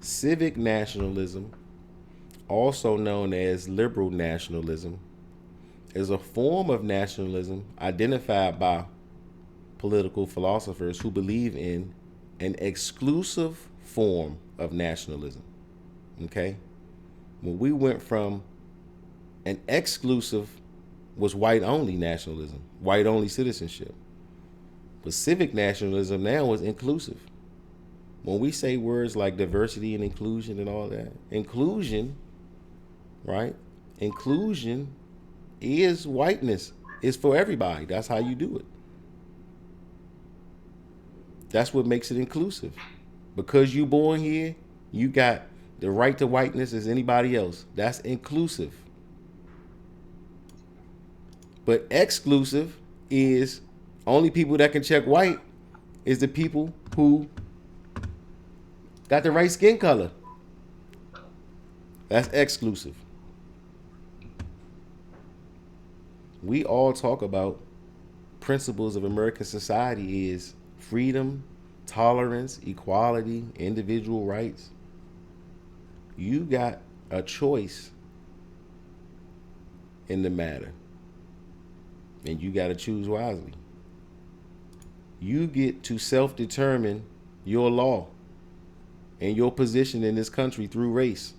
Civic nationalism, also known as liberal nationalism, is a form of nationalism identified by political philosophers who believe in an exclusive form of nationalism. Okay? When we went from an exclusive was white only nationalism, white only citizenship. But civic nationalism now is inclusive. When we say words like diversity and inclusion and all that, inclusion, right? Inclusion is whiteness. It's for everybody. That's how you do it. That's what makes it inclusive. Because you born here, you got the right to whiteness as anybody else. That's inclusive. But exclusive is only people that can check white is the people who got the right skin color. That's exclusive. We all talk about principles of American society is freedom, tolerance, equality, individual rights. You got a choice in the matter. And you got to choose wisely. You get to self-determine your law and your position in this country through race.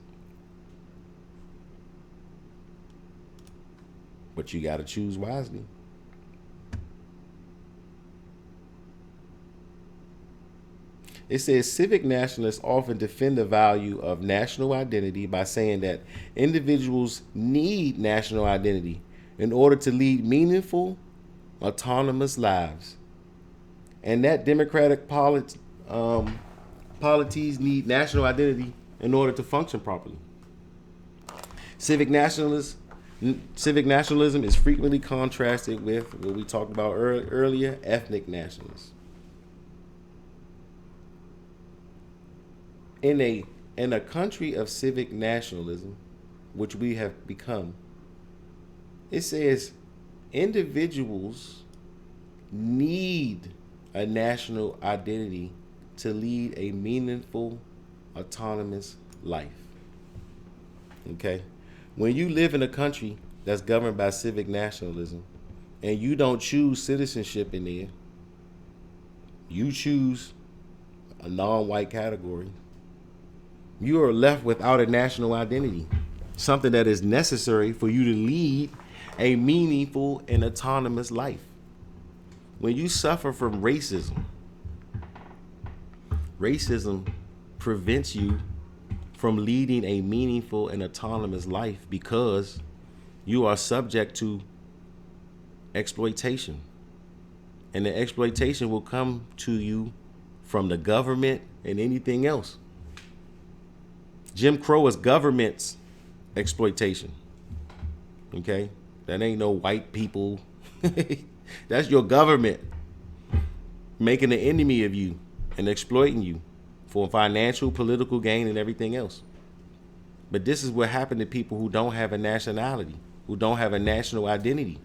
But you got to choose wisely. It says civic nationalists often defend the value of national identity by saying that individuals need national identity in order to lead meaningful, autonomous lives. And that democratic polities need national identity in order to function properly. Civic nationalism is frequently contrasted with what we talked about earlier, ethnic nationalists. In a country of civic nationalism, which we have become, it says individuals need a national identity to lead a meaningful, autonomous life. Okay? When you live in a country that's governed by civic nationalism and you don't choose citizenship in there, you choose a non-white category, you are left without a national identity, something that is necessary for you to lead a meaningful and autonomous life. When you suffer from racism prevents you from leading a meaningful and autonomous life because you are subject to exploitation. And the exploitation will come to you from the government and anything else. Jim Crow is government's exploitation. Okay? That ain't no white people. That's your government making an enemy of you and exploiting you for financial, political gain, and everything else. But this is what happened to people who don't have a nationality, who don't have a national identity.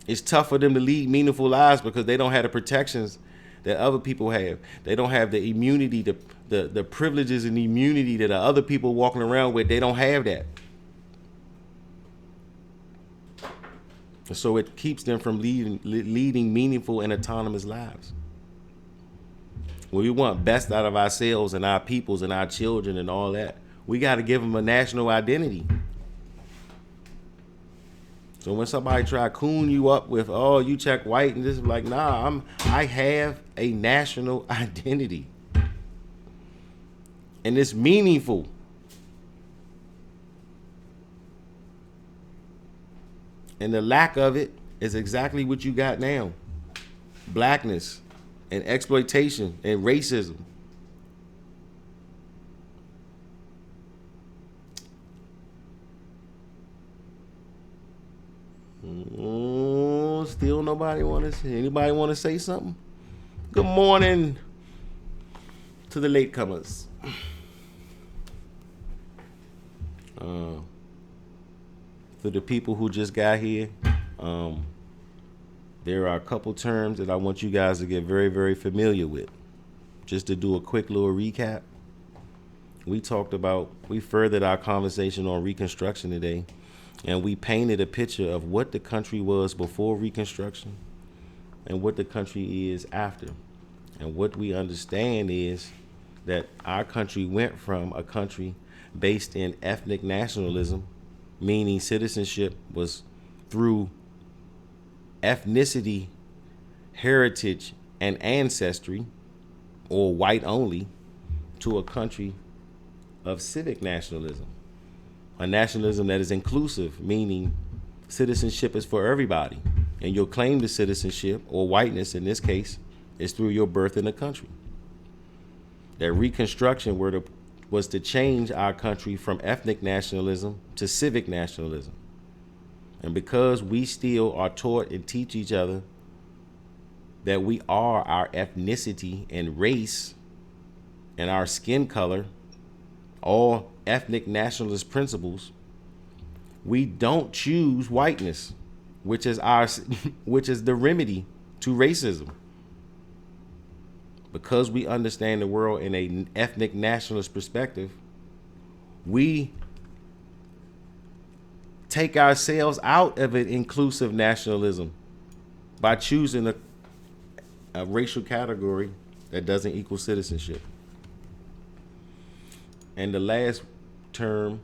It's tough for them to lead meaningful lives because they don't have the protections that other people have. They don't have the immunity, the privileges and immunity that other people walking around with. They don't have that. So it keeps them from leading meaningful and autonomous lives. When we want best out of ourselves and our peoples and our children and all that, we got to give them a national identity. So when somebody try to coon you up with, oh, you check white and this is like, nah, I have a national identity. And it's meaningful. And the lack of it is exactly what you got now. Blackness and exploitation and racism. Still nobody want to say. Anybody want to say something? Good morning to the latecomers. For the people who just got here, there are a couple terms that I want you guys to get very, very familiar with. Just to do a quick little recap. we furthered our conversation on Reconstruction today, and we painted a picture of what the country was before Reconstruction and what the country is after. And what we understand is that our country went from a country based in ethnic nationalism, meaning citizenship was through ethnicity, heritage, and ancestry, or white only, to a country of civic nationalism. A nationalism that is inclusive, meaning citizenship is for everybody. And your claim to citizenship, or whiteness in this case, is through your birth in the country. That Reconstruction was to change our country from ethnic nationalism to civic nationalism. And because we still are taught and teach each other that we are our ethnicity and race and our skin color, all ethnic nationalist principles, we don't choose whiteness, which is the remedy to racism. Because we understand the world in an ethnic nationalist perspective, we take ourselves out of an inclusive nationalism by choosing a racial category that doesn't equal citizenship. And the last term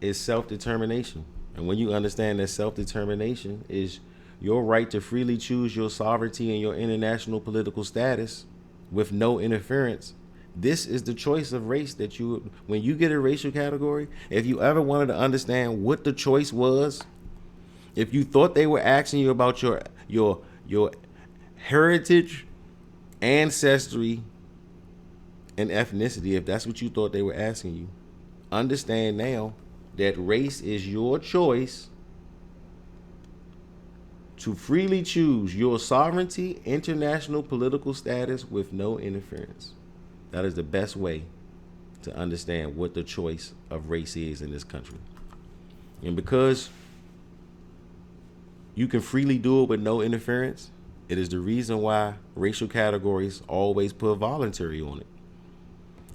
is self-determination. And when you understand that self-determination is your right to freely choose your sovereignty and your international political status with no interference, this is the choice of race that when you get a racial category, if you ever wanted to understand what the choice was, if you thought they were asking you about your heritage, ancestry, and ethnicity, if that's what you thought they were asking you, understand now that race is your choice to freely choose your sovereignty, international political status with no interference. That is the best way to understand what the choice of race is in this country. And because you can freely do it with no interference, it is the reason why racial categories always put voluntary on it.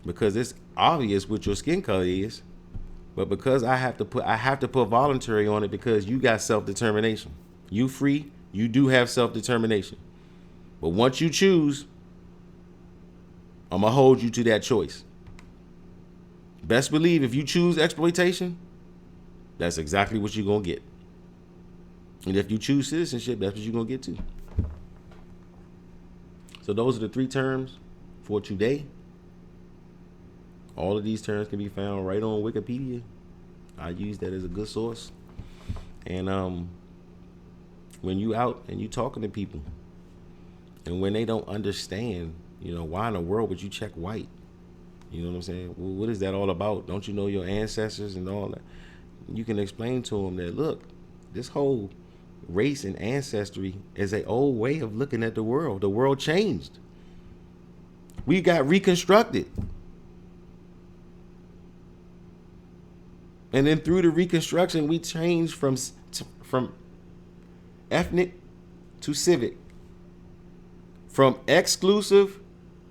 Because it's obvious what your skin color is, but because I have to put voluntary on it because you got self-determination. You free, you do have self-determination. But once you choose, I'm going to hold you to that choice. Best believe if you choose exploitation, that's exactly what you're going to get. And if you choose citizenship, that's what you're going to get too. So those are the 3 terms for today. All of these terms can be found right on Wikipedia. I use that as a good source. And when you out and you talking to people, and when they don't understand, why in the world would you check white? You know what I'm saying? Well, what is that all about? Don't you know your ancestors and all that? You can explain to them that, look, this whole race and ancestry is an old way of looking at the world. The world changed. We got reconstructed. And then through the Reconstruction, we changed from ethnic to civic, from exclusive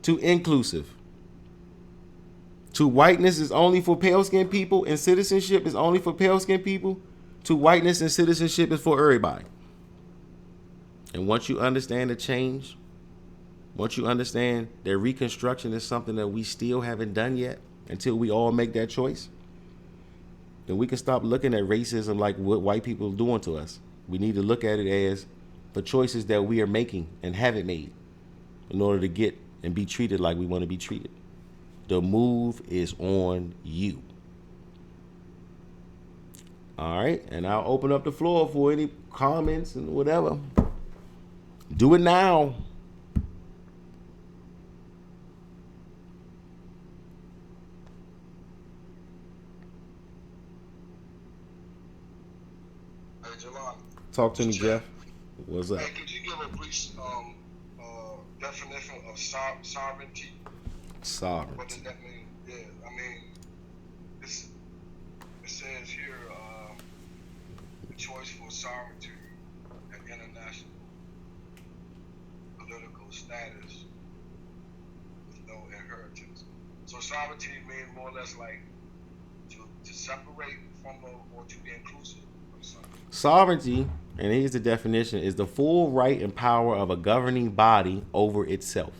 to inclusive, to whiteness is only for pale-skinned people and citizenship is only for pale-skinned people, to whiteness and citizenship is for everybody. And once you understand the change, once you understand that Reconstruction is something that we still haven't done yet until we all make that choice, then we can stop looking at racism like what white people are doing to us. We need to look at it as the choices that we are making and haven't made in order to get and be treated like we want to be treated. The move is on you. All right, and I'll open up the floor for any comments and whatever. Do it now. Talk to me, Jeff. What's up? Hey, could you give a brief definition of sovereignty? Sovereignty. What does that mean? Yeah, I mean, it says here the choice for sovereignty and international political status with no inheritance. So sovereignty means more or less like to separate from or to be inclusive of something. Sovereignty, and here's the definition, is the full right and power of a governing body over itself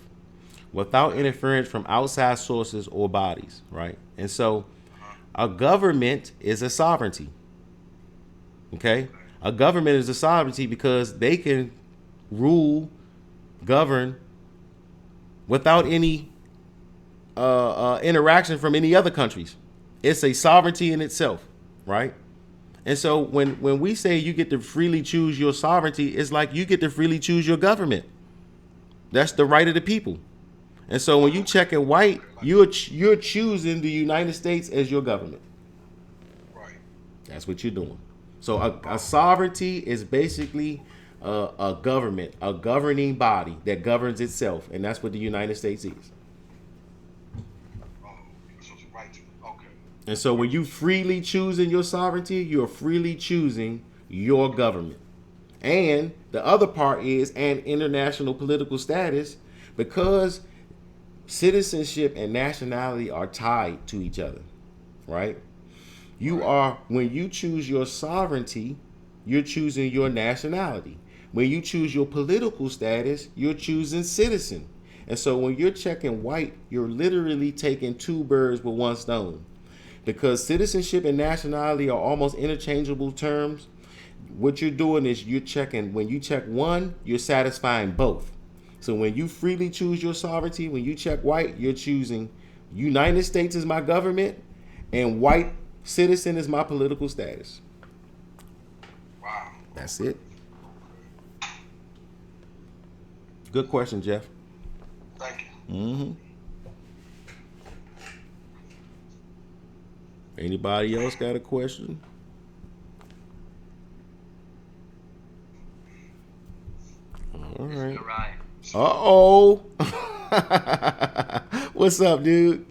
without Okay. interference from outside sources or bodies, right? And so Uh-huh. a government is a sovereignty, okay? Okay. A government is a sovereignty because they can rule, govern without any interaction from any other countries. It's a sovereignty in itself, right? And so when we say you get to freely choose your sovereignty, it's like you get to freely choose your government. That's the right of the people. And so when you check in white, Okay. Like, you're choosing the United States as your government. right. That's what you're doing. So a Oh. sovereignty is basically a government, a governing body that governs itself, and that's what the United States is. Oh. So it's right to. Okay. And so when you freely choosing your sovereignty, you're freely choosing your government. And the other part is an international political status because citizenship and nationality are tied to each other, right? You Right. are, when you choose your sovereignty, you're choosing your nationality. When you choose your political status, you're choosing citizen. And so when you're checking white, you're literally taking two birds with one stone. Because citizenship and nationality are almost interchangeable terms. What you're doing is you're checking, when you check one, you're satisfying both. So when you freely choose your sovereignty, when you check white, you're choosing United States is my government and white citizen is my political status. Wow. That's Okay. it. Okay. Good question, Jeff. Thank you. Mm-hmm. Anybody else got a question? All It's right. Uriah. Uh-oh. What's up, dude?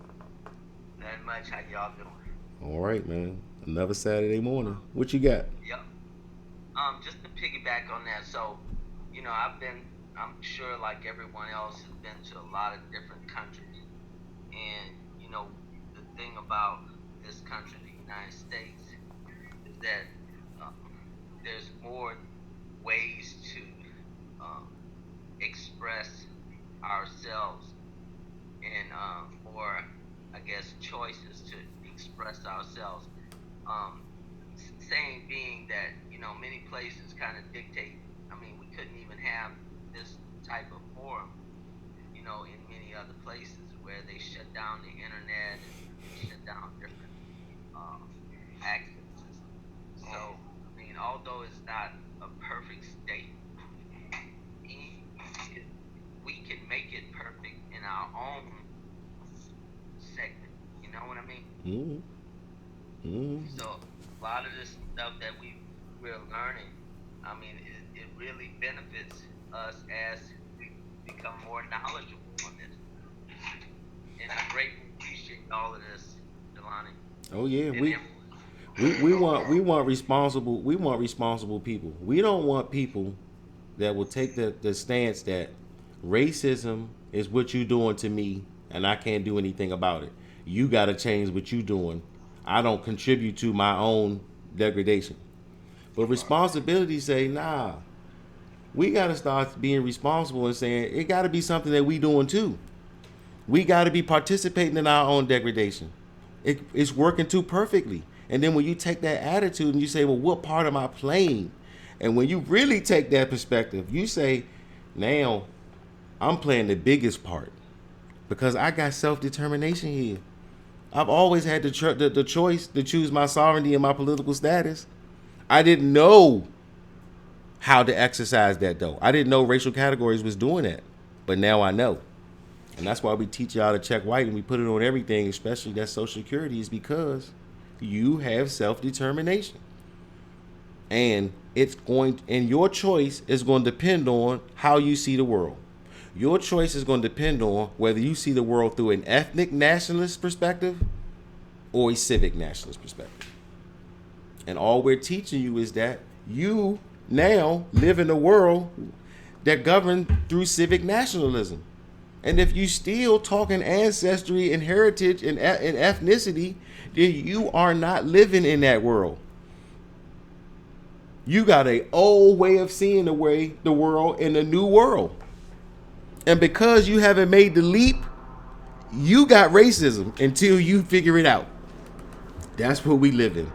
Not much. How y'all doing? All right, man. Another Saturday morning. What you got? Yep. Just to piggyback on that, so, I'm sure like everyone else has been to a lot of different countries. And, the thing about this country, the United States, is that uh, there's more ways to um, express ourselves and more, I guess, choices to express ourselves. Um, Saying being that many places kind of dictate. I mean, we couldn't even have this type of forum, in many other places where they shut down the internet and shut down different uh, access systems. So, I mean, although it's not a perfect state, it, we can make it perfect in our own segment. You know what I mean? Mm-hmm. Mm-hmm. So a lot of this stuff that we're learning, I mean, it really benefits us as we become more knowledgeable on this. And I greatly appreciate all of this, Delani. Oh yeah, And we want responsible people. We don't want people that will take the stance that racism is what you doing to me and I can't do anything about it. You got to change what you doing. I don't contribute to my own degradation. But responsibility say, nah, we got to start being responsible and saying it got to be something that we doing too. We got to be participating in our own degradation. It's working too perfectly. And then when you take that attitude and you say, well, what part am I playing? And when you really take that perspective, you say, now I'm playing the biggest part because I got self determination here. I've always had the choice to choose my sovereignty and my political status. I didn't know how to exercise that though. I didn't know racial categories was doing that, but now I know. And that's why we teach y'all to check white and we put it on everything, especially that Social Security, is because you have self-determination. And your choice is going to depend on how you see the world. Your choice is going to depend on whether you see the world through an ethnic nationalist perspective or a civic nationalist perspective. And all we're teaching you is that you now live in a world that governed through civic nationalism. And if you still talking ancestry and heritage and ethnicity, then you are not living in that world. You got a old way of seeing the world in the new world. And because you haven't made the leap, you got racism until you figure it out. That's what we live in.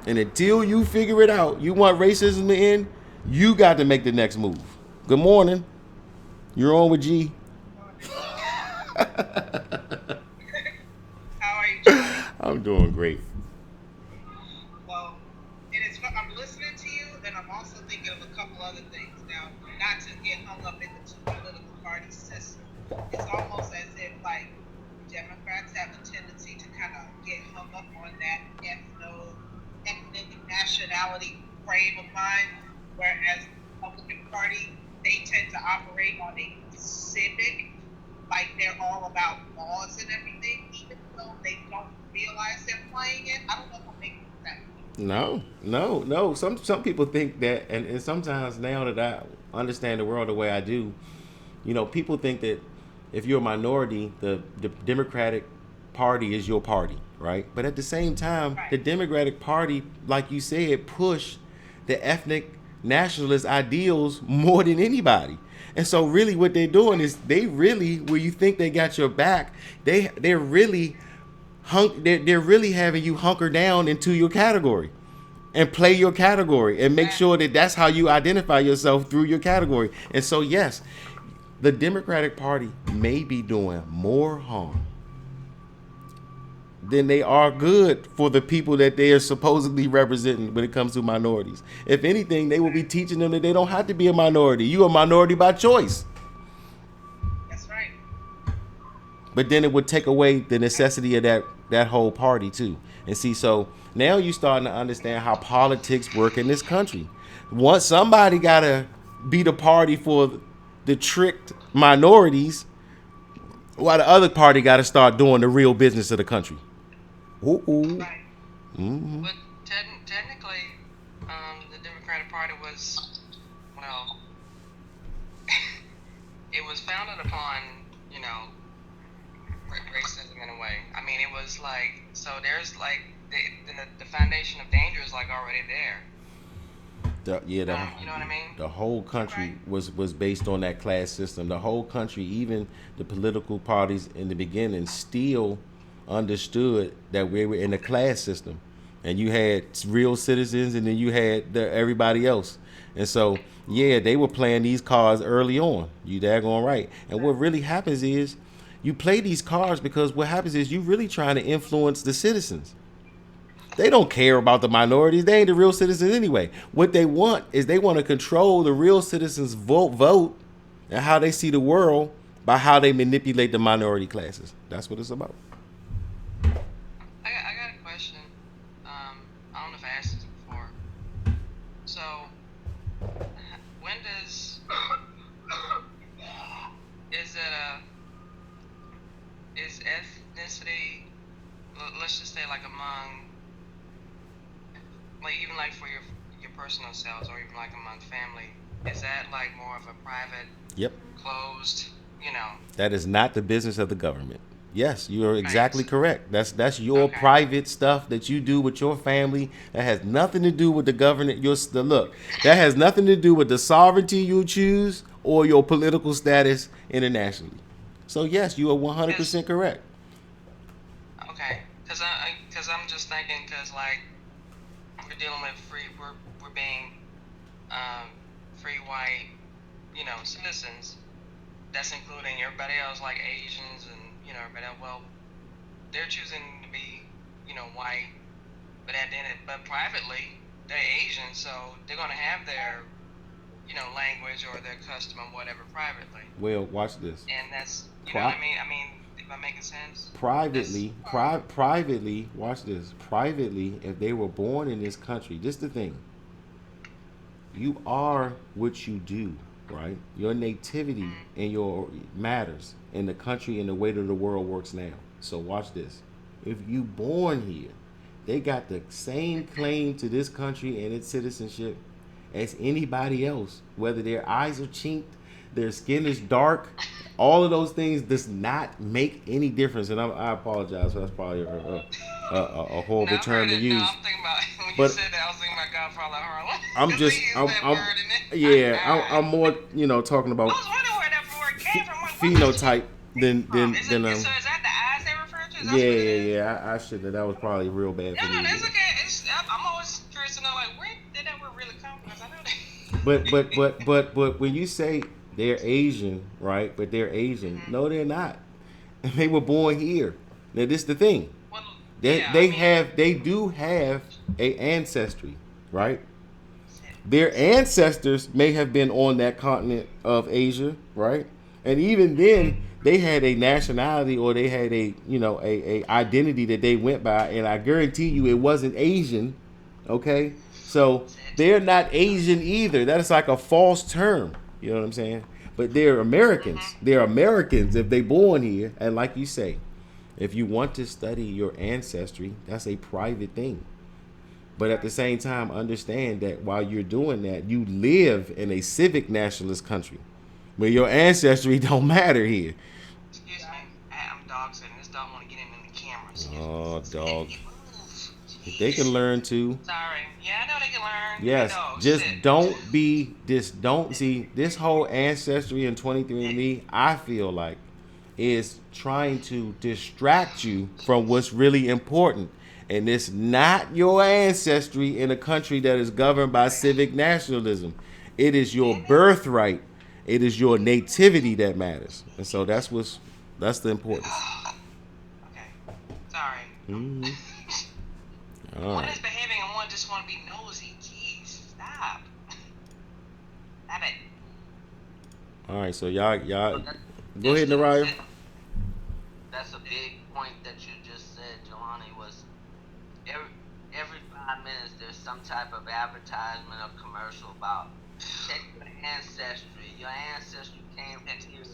And until you figure it out, you want racism to end, you got to make the next move. Good morning. You're on with G. How are you, Johnny? I'm doing great. Well, I'm listening to you, and I'm also thinking of a couple other things. Now, not to get hung up in the two political party system. It's almost as if, like, Democrats have a tendency to kind of get hung up on that ethnic nationality frame of mind, whereas the Republican Party, they tend to operate on a civic, like they're all about laws and everything, even though they don't realize they're playing it. I don't know if I'm making sense. No. Some people think that, and sometimes now that I understand the world the way I do, people think that if you're a minority, the Democratic Party is your party, right? But at the same time, Right. the Democratic Party, like you said, push the ethnic nationalist ideals more than anybody. And so really what they're doing is they really, where you think they got your back, they're really they're really having you hunker down into your category and play your category and make sure that that's how you identify yourself through your category. And so yes, the Democratic Party may be doing more harm than they are good for the people that they are supposedly representing when it comes to minorities. If anything, they will be teaching them that they don't have to be a minority. You a minority by choice. That's right. But then it would take away the necessity of that whole party too. And see, so now you starting to understand how politics work in this country. Once somebody gotta be the party for the tricked minorities, while the other party gotta start doing the real business of the country. Ooh. Right. Mm-hmm. But technically, the Democratic Party was, well, it was founded upon, you know, racism in a way. I mean, it was like, so there's like, the foundation of danger is like already there. You know what I mean? The whole country was based on that class system. The whole country, even the political parties in the beginning, still understood that we were in a class system, and you had real citizens, and then you had everybody else. And so, yeah, they were playing these cards early on. You daggone right. And what really happens is, you play these cards because what happens is you really trying to influence the citizens. They don't care about the minorities. They ain't the real citizens anyway. What they want is they want to control the real citizens' vote and how they see the world by how they manipulate the minority classes. That's what it's about. I got a question. I don't know if I asked this before. So, when does is ethnicity? Let's just say like among, like even like for your personal selves or even like among family, is that like more of a private, Yep. closed, you know? That is not the business of the government. Yes, you are exactly Right. correct. That's your Okay. private stuff that you do with your family. That has nothing to do with the government. Look, that has nothing to do with the sovereignty you choose or your political status internationally. So yes, you are 100% correct. Okay, cause I'm just thinking, cause like we're dealing with we're being free white, you know, citizens. That's including everybody else, like Asians and you know everybody else. Well, they're choosing to be, you know, white, but privately they're Asian, so they're gonna have their, you know, language or their custom or whatever privately, Well, watch this. and that's, you know what I mean. I mean, am I making sense? Privately, watch this. Privately, if they were born in this country, this the thing. You are what you do, right? Your nativity and your matters in the country and the way that the world works now. So watch this. If you born here, they got the same claim to this country and its citizenship as anybody else. Whether their eyes are chinked, their skin is dark, all of those things does not make any difference. And I apologize. That's probably a horrible I've term heard to it. No, use. I'm thinking about when you But said that. I was thinking about Godfather Harlem. I'm 'Cause just, he used that word in it. yeah, I'm more, talking I about was wondering where that word came from. Like, what does phenotype than is it, so is that the eyes they refer to? Is that what yeah, it is? yeah. I should have. That was probably real bad No, for no, me. that's okay. I'm always curious to know, like, where did that word really come from? 'Cause I know that. But when you say they're Asian, right? But they're Asian. No, they're not. They were born here. Now this the thing. Well, They yeah, I they mean, have they do have a ancestry, right? Their ancestors may have been on that continent of Asia, right? And even then, they had a nationality or they had a a identity that they went by, and I guarantee you it wasn't Asian. Okay, so they're not Asian either. That is like a false term. You know what I'm saying? But they're Americans. They're Americans if they born here, and like you say, if you want to study your ancestry, that's a private thing. But at the same time, understand that while you're doing that, you live in a civic nationalist country where your ancestry don't matter here. excuse me. I'm dog sitting. This dog want to get in the camera. Excuse Oh, me. dog. He moves. If they can Jeez. learn to, Sorry. Yeah, I know they can learn. yes, Hey, dog, just sit. don't see this whole ancestry and 23andMe, I feel like, is trying to distract you from what's really important. And it's not your ancestry in a country that is governed by civic nationalism. It is your birthright. It is your nativity that matters. And so that's the importance. Okay. Sorry. Mhm. All One right. is behaving and one just want to be nosy. Jeez, stop. Stop it. All right. So y'all That- go ahead, Naraya. That's a big point that you just said, Jelani, was every 5 minutes there's some type of advertisement or commercial about check your ancestry. Your ancestry came from here.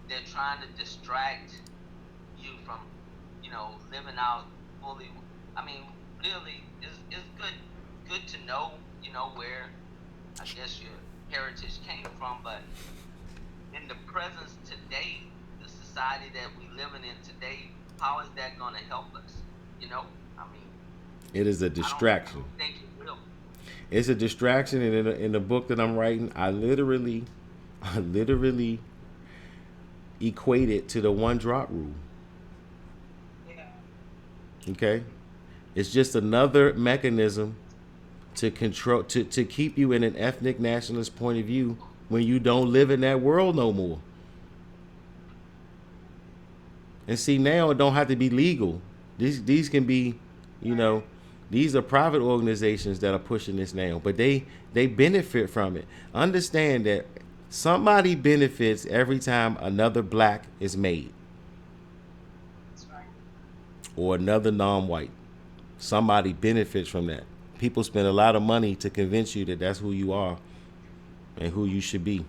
They're trying to distract you from, living out fully. I mean, really, it's good to know, where I guess your heritage came from, but in the presence today, the society that we living in today, how is that going to help us? I mean, It is a I don't distraction. think it will. It's a distraction, and in the book that I'm writing, I literally equate it to the one drop rule. Yeah. Okay, it's just another mechanism to control to keep you in an ethnic nationalist point of view when you don't live in that world no more. And see, now it don't have to be legal. These can be, you know, these are private organizations that are pushing this now, but they benefit from it. Understand that somebody benefits every time another black is made That's right. or another non-white. Somebody benefits from that. People spend a lot of money to convince you that that's who you are and who you should be.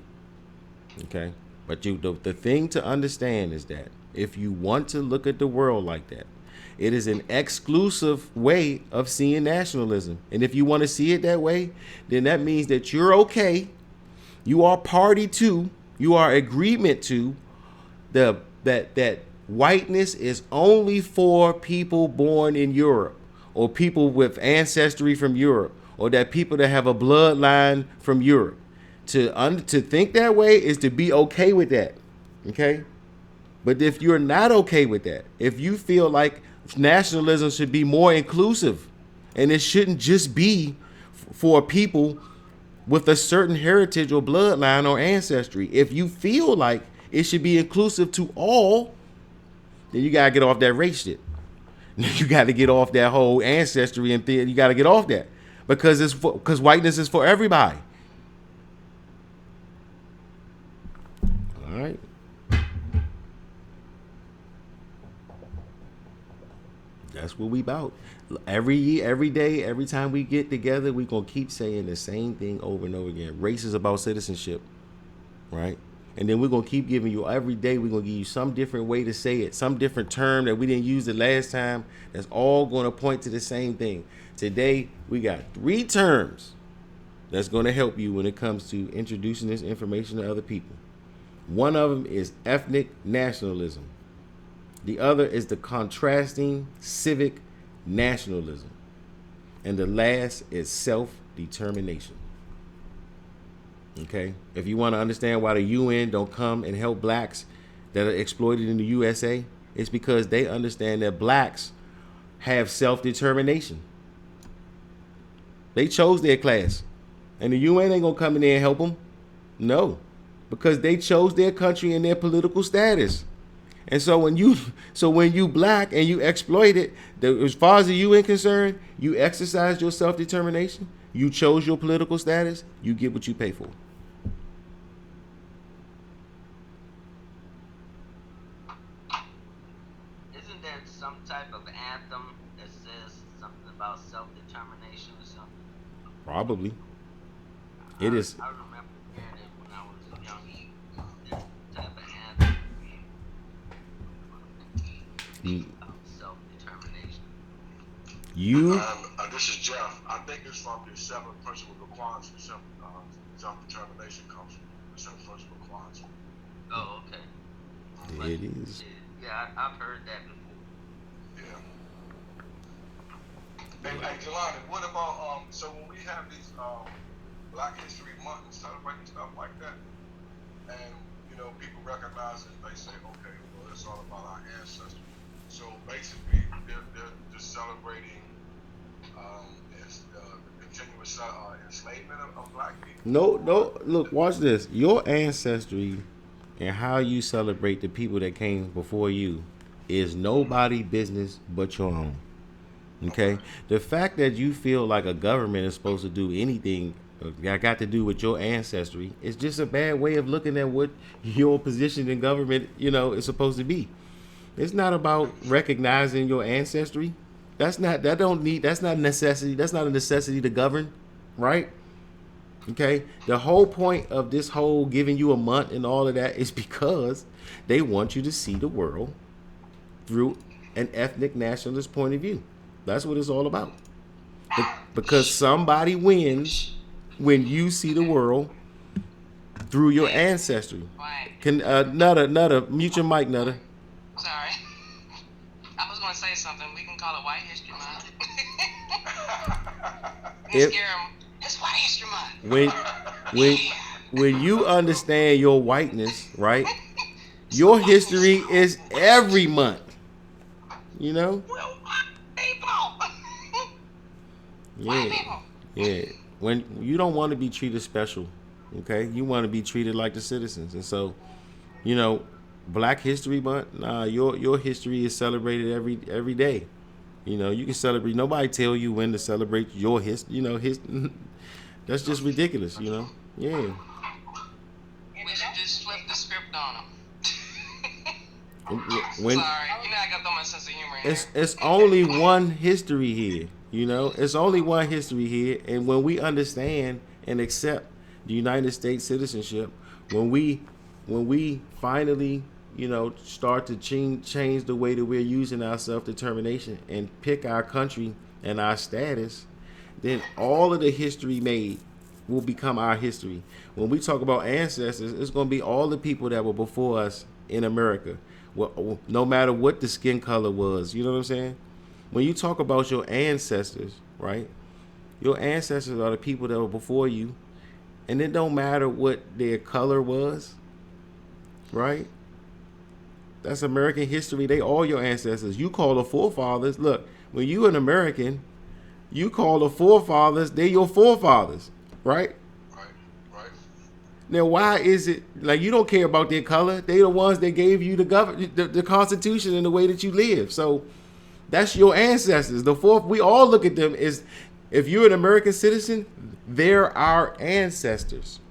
Okay? But the thing to understand is that if you want to look at the world like that, it is an exclusive way of seeing nationalism. And if you want to see it that way, then that means that you're okay. You are party to, you are agreement to that whiteness is only for people born in Europe or people with ancestry from Europe or that people that have a bloodline from Europe. To think that way is to be okay with that. Okay? But if you're not okay with that, if you feel like nationalism should be more inclusive and it shouldn't just be for people with a certain heritage or bloodline or ancestry, if you feel like it should be inclusive to all, then you gotta get off that race shit. You gotta get off that whole ancestry and thing. You gotta get off that because whiteness is for everybody. All right. That's what we about. Every year, every day, every time we get together, we gonna keep saying the same thing over and over again. Race is about citizenship, right? And then we're gonna keep giving you every day. We're gonna give you some different way to say it, some different term that we didn't use the last time. That's all gonna point to the same thing. Today we got 3 terms that's gonna help you when it comes to introducing this information to other people. One of them is ethnic nationalism. The other is the contrasting civic nationalism. And the last is self-determination. Okay? If you want to understand why the UN don't come and help blacks that are exploited in the USA, it's because they understand that blacks have self-determination. They chose their class. And the UN ain't going to come in there and help them. No. Because they chose their country and their political status. And so when you black and you exploit it, as far as the UN concerned, you exercise your self-determination, you chose your political status, you get what you pay for. Isn't there some type of anthem that says something about self-determination or something? Probably. It is. I remember hearing it when I was a young youth. This type of anthem about self-determination. This is Jeff. I think it's from the seven principles of quantum. Self-determination comes from the seven principles of quantum. Oh, okay. It is. Yeah, I've heard that before. Yeah. Hey, Jelani, what about so when we have these Black History Month and celebrating stuff like that, and people recognize it, they say, okay, well, it's all about our ancestors. So basically, they're just celebrating the continuous enslavement of black people. No, look, watch this. Your ancestry and how you celebrate the people that came before you is nobody business but your own. Okay? The fact that you feel like a government is supposed to do anything that got to do with your ancestry is just a bad way of looking at what your position in government, is supposed to be. It's not about recognizing your ancestry. That's not necessity. That's not a necessity to govern, right? Okay? The whole point of this whole giving you a month and all of that is because they want you to see the world through an ethnic nationalist point of view. That's what it's all about. Because somebody wins when you see the world through your ancestry. Right. Can Nutter, mute your mic, Nutter. Sorry. I was going to say something. We can call it White History Month. If- Scare 'em. It's White History Month. When you understand your whiteness, right? Your history is every month. Well, people. White people. Yeah. When you don't want to be treated special, okay? You want to be treated like the citizens. And so, Black History Month, your history is celebrated every day. You can celebrate. Nobody tell you when to celebrate your history. That's just ridiculous. Yeah. We should just flip the script on them. When Sorry, I got to throw my sense of humor in it's only one history here. It's only one history here. And when we understand and accept the United States citizenship, when we finally start to change the way that we're using our self-determination and pick our country and our status, then all of the history made will become our history. When we talk about ancestors, it's going to be all the people that were before us in America, well, no matter what the skin color was. You know what I'm saying? When you talk about your ancestors, right? Your ancestors are the people that were before you, and it don't matter what their color was, right? That's American history. They all your ancestors. You call the forefathers. Look, when you an American, you call the forefathers. They're your forefathers, right? Right. Now, why is it like you don't care about their color? They the ones that gave you the Constitution and the way that you live. So that's your ancestors. We all look at them as, if you're an American citizen, they're our ancestors.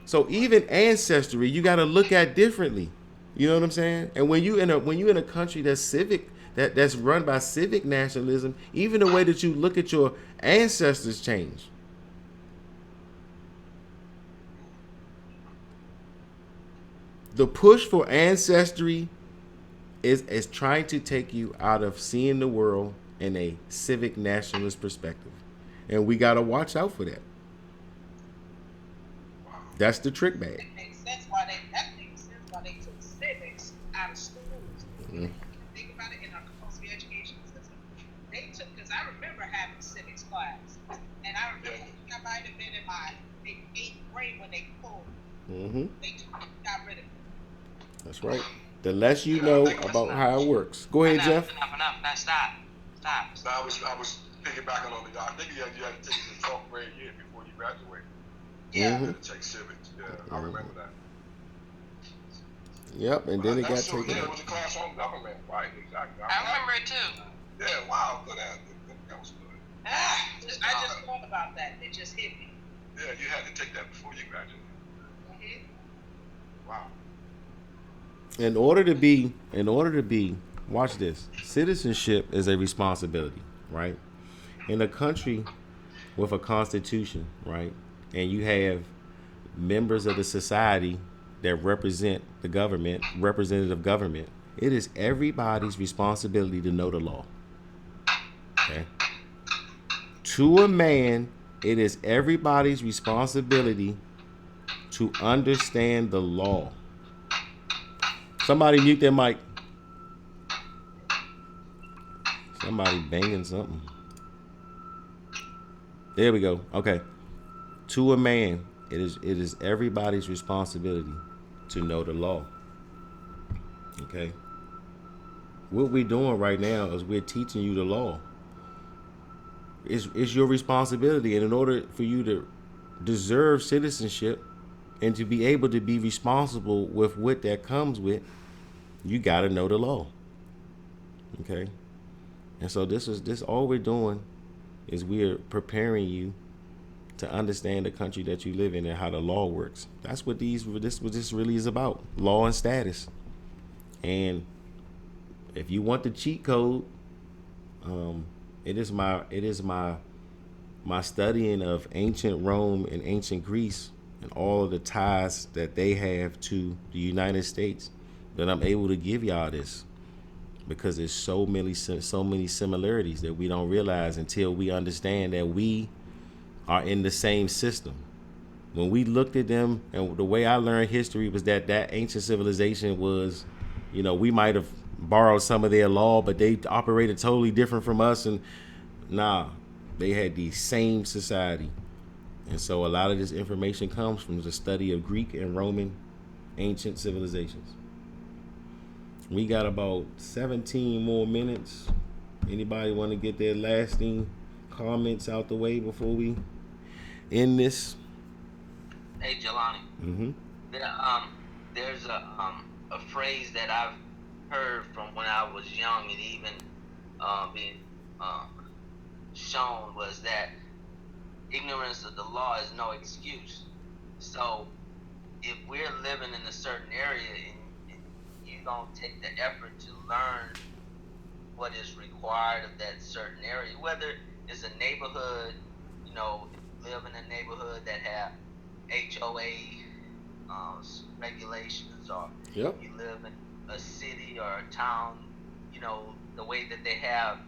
So even ancestry, you got to look at differently. You know what I'm saying? And when you in a country that's civic, that's run by civic nationalism, even the way that you look at your ancestors change. The push for ancestry is trying to take you out of seeing the world in a civic nationalist perspective. And we got to watch out for that. That's the trick bag. It makes sense why they ethnic of schools, when you think about it, in our compulsory education system, they took, because I remember having civics class, and I remember I might have been in my maybe 8th grade when they pulled. They got rid of it. That's right. The less you know about how it works. Go ahead, Jeff. Enough. Now stop. So I was piggybacking on the. I think you had to take the 12th grade year before you graduated. Yeah. You had to take civics. Yeah, I remember that. Yep, and then it got taken It out. was a class on government, right? Exactly. I remember it too. Yeah, wow, good answer. That was good. I just thought about that. It just hit me. Yeah, you had to take that before you graduated. Wow. In order to be, watch this. Citizenship is a responsibility, right? In a country with a constitution, right? And you have members of the society that represent the government, representative government. It is everybody's responsibility to know the law. Okay? To a man, it is everybody's responsibility to understand the law. Somebody mute their mic. Somebody banging something. There we go. Okay. To a man, it is everybody's responsibility to know the law. Okay. What we're doing right now is we're teaching you the law. It's your responsibility, and in order for you to deserve citizenship and to be able to be responsible with what that comes with, you got to know the law. Okay. And so this all we're doing is we're preparing you to understand the country that you live in and how the law works. That's what this really is about. Law and status. And if you want the cheat code, it is my studying of ancient Rome and ancient Greece and all of the ties that they have to the United States that I'm able to give y'all this, because there's so many similarities that we don't realize until we understand that we are in the same system. When we looked at them, and the way I learned history was that ancient civilization was, we might have borrowed some of their law, but they operated totally different from us. And they had the same society. And so a lot of this information comes from the study of Greek and Roman ancient civilizations. We got about 17 more minutes. Anybody want to get their lasting comments out the way before we end this? Hey, Jelani. There's a phrase that I've heard from when I was young, and even being shown, was that ignorance of the law is no excuse. So if we're living in a certain area and you don't take the effort to learn what is required of that certain area, whether it's a neighborhood, live in a neighborhood that have HOA regulations, or Yep. you live in a city or a town, the way that they have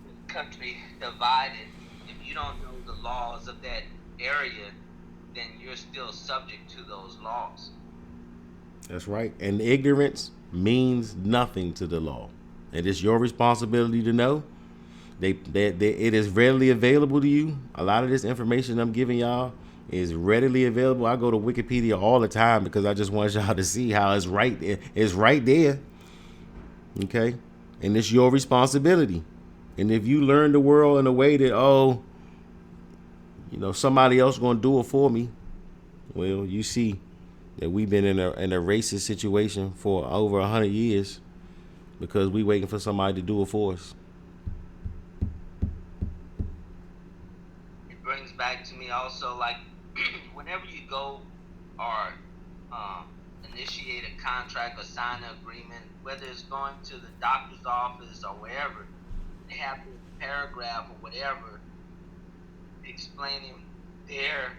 the country divided. If you don't know the laws of that area, then you're still subject to those laws. That's right. And ignorance means nothing to the law. It is your responsibility to know. It is readily available to you. A lot of this information I'm giving y'all is readily available. I go to Wikipedia all the time because I just want y'all to see how it's right. It's right there. Okay? And it's your responsibility. And if you learn the world in a way that, somebody else going to do it for me, well, you see that we've been in a racist situation for over 100 years because we waiting for somebody to do it for us. It brings back to me also, like, whenever you go or initiate a contract or sign an agreement, whether it's going to the doctor's office or wherever, they have a paragraph or whatever explaining their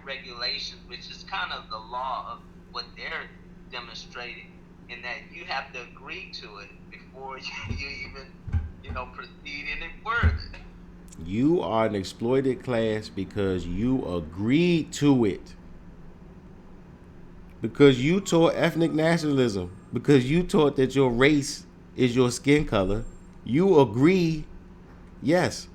regulations, which is kind of the law of what they're demonstrating, in that you have to agree to it before you even, proceed any further. You are an exploited class because you agreed to it. Because you taught ethnic nationalism. Because you taught that your race is your skin color. You agree, yes,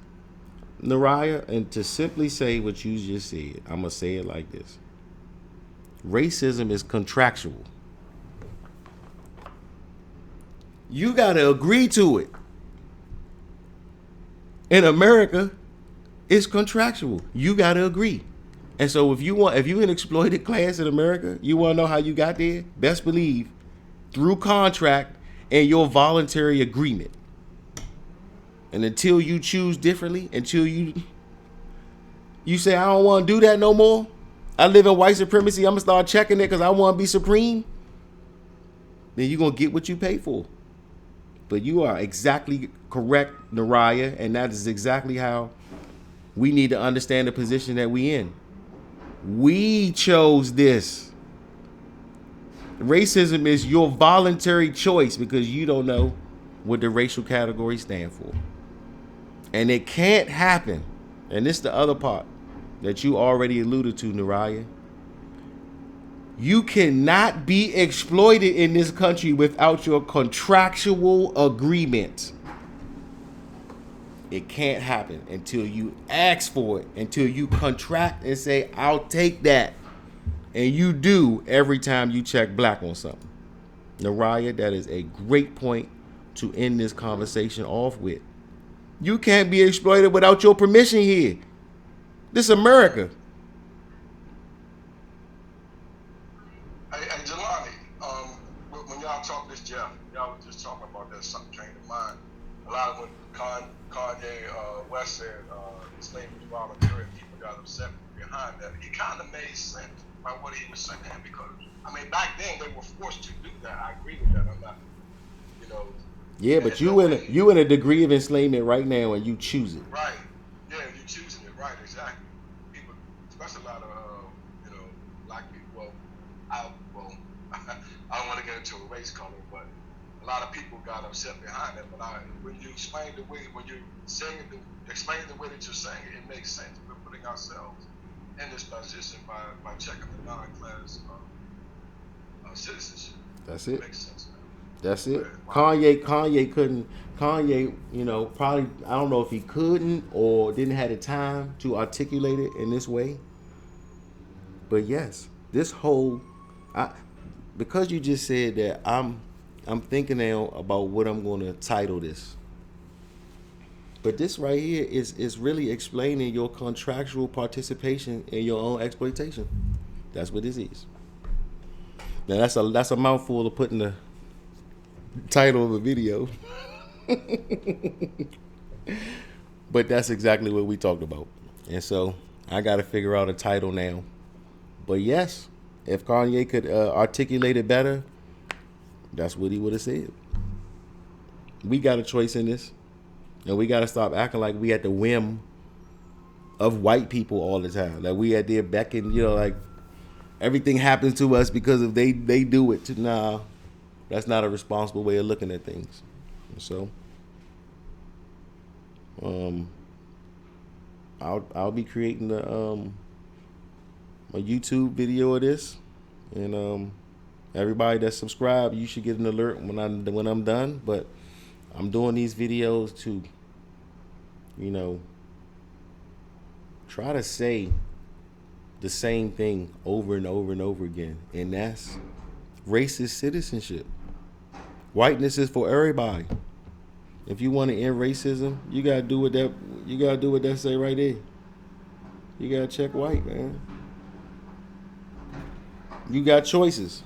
Naraya, and to simply say what you just said, I'm going to say it like this. Racism is contractual. You got to agree to it. In America, it's contractual. You got to agree. And so if you an exploited class in America, you want to know how you got there? Best believe through contract and your voluntary agreement. And until you choose differently, until you say I don't want to do that no more, I live in white supremacy, I'm gonna start checking it because I want to be supreme, then you're gonna get what you pay for. But you are exactly correct, Naraya, and that is exactly how we need to understand the position that we in. We chose this. Racism is your voluntary choice because you don't know what the racial categories stand for. And it can't happen. And this is the other part that you already alluded to, Naraya. You cannot be exploited in this country without your contractual agreement. It can't happen until you ask for it, until you contract and say, I'll take that. And you do every time you check black on something. Naraya, that is a great point to end this conversation off with. You can't be exploited without your permission here. This is America. Hey, Jelani, when y'all talk this, Jeff, y'all was just talking about that, something came to mind. A lot of when Kanye West said his name was voluntary, people got upset behind that. It kind of made sense by what he was saying because, I mean, back then they were forced to do that. I agree with that. I'm not, you know. Yeah, but you in a degree of enslavement right now, and you choose it. Right. Yeah, you choosing it. Right. Exactly. People, especially a lot of black people. I don't want to get into a race color, but a lot of people got upset behind it. But when you explain the way, explain the way that you're saying it, it makes sense. We're putting ourselves in this position by checking the non-class citizenship. That's it. Makes sense. That's it. Kanye couldn't. Kanye, probably, I don't know if he couldn't or didn't have the time to articulate it in this way. But yes, this whole, because you just said that, I'm thinking now about what I'm going to title this. But this right here is really explaining your contractual participation in your own exploitation. That's what this is. Now that's a mouthful to put in the title of a video. But that's exactly what we talked about. And so I got to figure out a title now. But yes, if Kanye could articulate it better, that's what he would have said. We got a choice in this. And we got to stop acting like we at the whim of white people all the time. Like we at their beck and, like everything happens to us because of they do it. Nah, that's not a responsible way of looking at things. So, I'll be creating a YouTube video of this, and everybody that's subscribed, you should get an alert when I'm done. But I'm doing these videos to, try to say the same thing over and over and over again, and that's racist citizenship. Whiteness is for everybody. If you want to end racism, you gotta do what that say right there. You gotta check white, man. You got choices,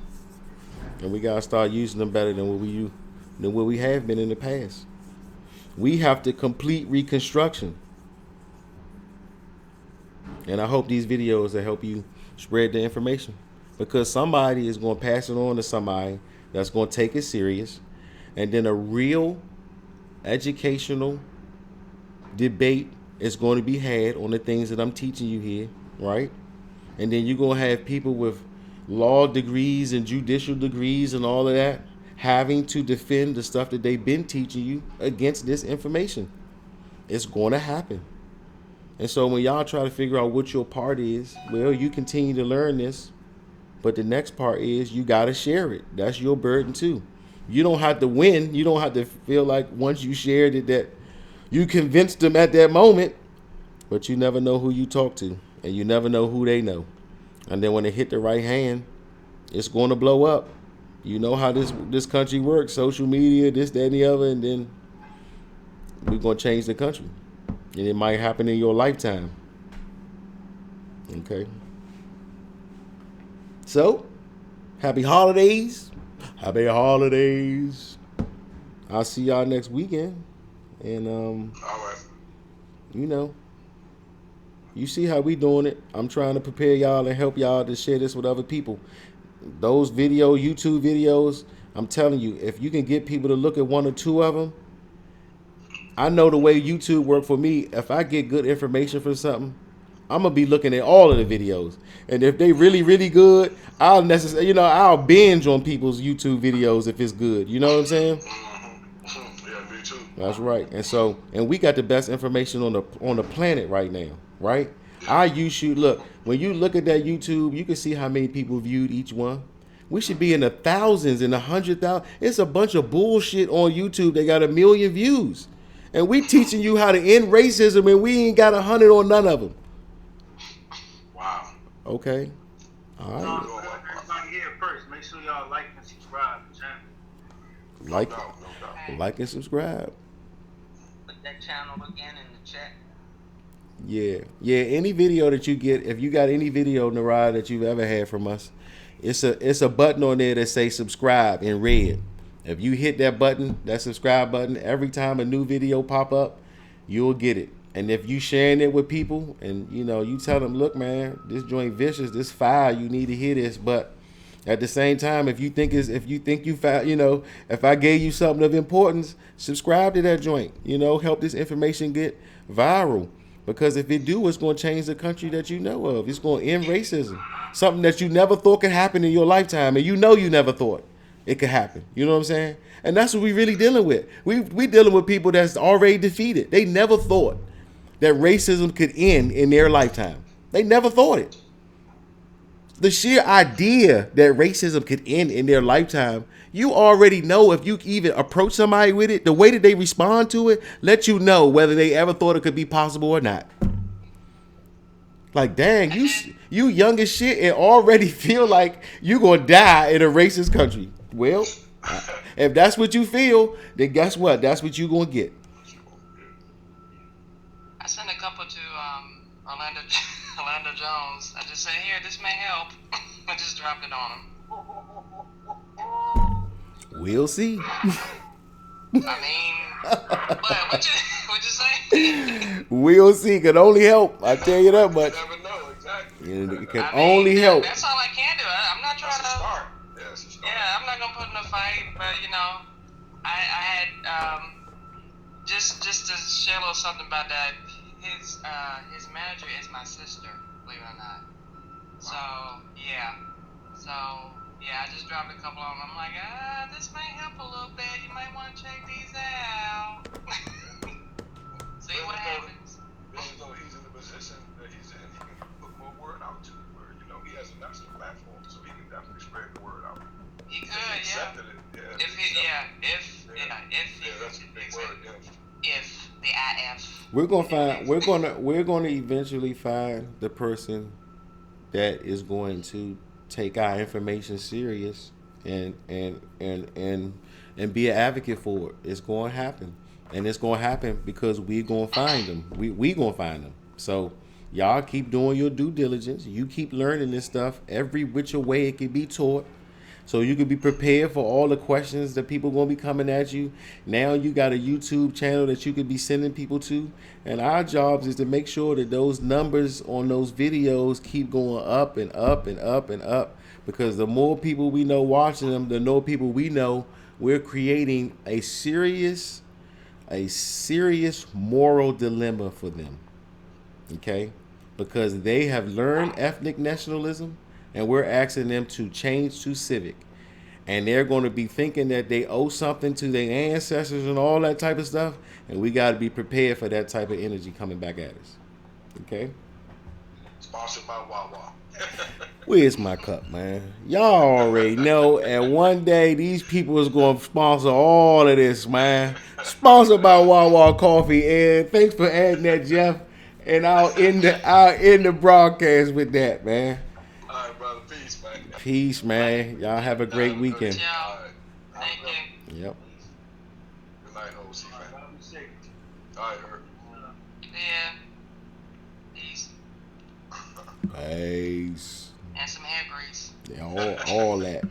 and we gotta start using them better than what we have been in the past. We have to complete reconstruction. And I hope these videos will help you spread the information, because somebody is going to pass it on to somebody that's going to take it serious, and then a real educational debate is going to be had on the things that I'm teaching you here, right? And then you're going to have people with law degrees and judicial degrees and all of that having to defend the stuff that they've been teaching you against this information. It's going to happen. And so when y'all try to figure out what your part is, well, you continue to learn this But the next part is you got to share it. That's your burden too. You don't have to win. You don't have to feel like once you shared it that you convinced them at that moment. But you never know who you talk to, and you never know who they know. And then when it hit the right hand, it's going to blow up. You know how this country works: social media, this, that, and the other, and then we're going to change the country, and it might happen in your lifetime. Okay. So, happy holidays. Happy holidays. I'll see y'all next weekend. And All right. you know, you see how we doing it. I'm trying to prepare y'all and help y'all to share this with other people. Those YouTube videos, I'm telling you, if you can get people to look at one or two of them, I know the way YouTube worked for me. If I get good information from something, I'm gonna be looking at all of the videos, and if they really, really good, I'll binge on people's YouTube videos if it's good. You know what I'm saying? Yeah, me too. That's right. And we got the best information on the planet right now, right? Our YouTube, look, when you look at that YouTube, you can see how many people viewed each one. We should be in the thousands and 100,000. It's a bunch of bullshit on YouTube. They got 1 million views, and we teaching you how to end racism, and we ain't got 100 on none of them. Wow. Okay. All right. Everybody here first. Make sure y'all like and subscribe to the channel. Like, No doubt. like and subscribe. Put that channel again in the chat. Yeah. Any video that you get, if you got any video, Narada, that you've ever had from us, it's a button on there that say subscribe in red. If you hit that button, that subscribe button, every time a new video pop up, you'll get it. And if you sharing it with people, and you tell them, look, man, this joint vicious, this fire, you need to hear this. But at the same time, if you think you found, if I gave you something of importance, subscribe to that joint. Help this information get viral. Because if it do, it's going to change the country that you know of. It's going to end racism. Something that you never thought could happen in your lifetime, and you never thought it could happen. You know what I'm saying? And that's what we really dealing with. We dealing with people that's already defeated. They never thought that racism could end in their lifetime. They never thought it. The sheer idea that racism could end in their lifetime, you already know. If you even approach somebody with it, the way that they respond to it, let you know whether they ever thought it could be possible or not. Like, dang, you young as shit and already feel like you gonna die in a racist country. Well, if that's what you feel, then guess what? That's what you gonna get. I sent a couple to Orlando Jones. I just said, here, this may help. I just dropped it on him. We'll see. I mean, what you say? We'll see. Can only help. I tell you that much. You never know, exactly. It can only help. That's all I can do. I'm not trying That's a to. start. Yeah, it's a start. Yeah, I'm not gonna put in a fight, but I had just to share a little something about that. His manager is my sister, believe it or not. So I just dropped a couple of them. I'm like, this might help a little bit. You might want to check these out. See what happens. Though he's in the position that he's in, he can put more word out to where he has a national platform, so he can definitely spread the word out. He could, If yeah. If that's a big word. If the IF. We're gonna eventually find the person that is going to take our information serious and be an advocate for it. It's going to happen, and it's going to happen because we're going to find them. We going to find them. So y'all keep doing your due diligence. You keep learning this stuff every which way it can be taught. So you can be prepared for all the questions that people going to be coming at you. Now you got a YouTube channel that you could be sending people to. And our jobs is to make sure that those numbers on those videos keep going up and up and up and up. Because the more people we know watching them, the more people we know, we're creating a serious moral dilemma for them. Okay? Because they have learned ethnic nationalism, and we're asking them to change to civic. And they're going to be thinking that they owe something to their ancestors and all that type of stuff. And we got to be prepared for that type of energy coming back at us. Okay? Sponsored by Wawa. Where's my cup, man? Y'all already know. And one day these people is going to sponsor all of this, man. Sponsored by Wawa Coffee. And thanks for adding that, Jeff. And I'll end the broadcast with that, man. All right, brother. Peace, man. Peace, man. Y'all have a great weekend. All Ciao. right. Thank you. Yep. Good night, OC All right, fam. y'all be safe. All right, Herb. Yeah. Peace. Peace. And some hair grease. Yeah, all that.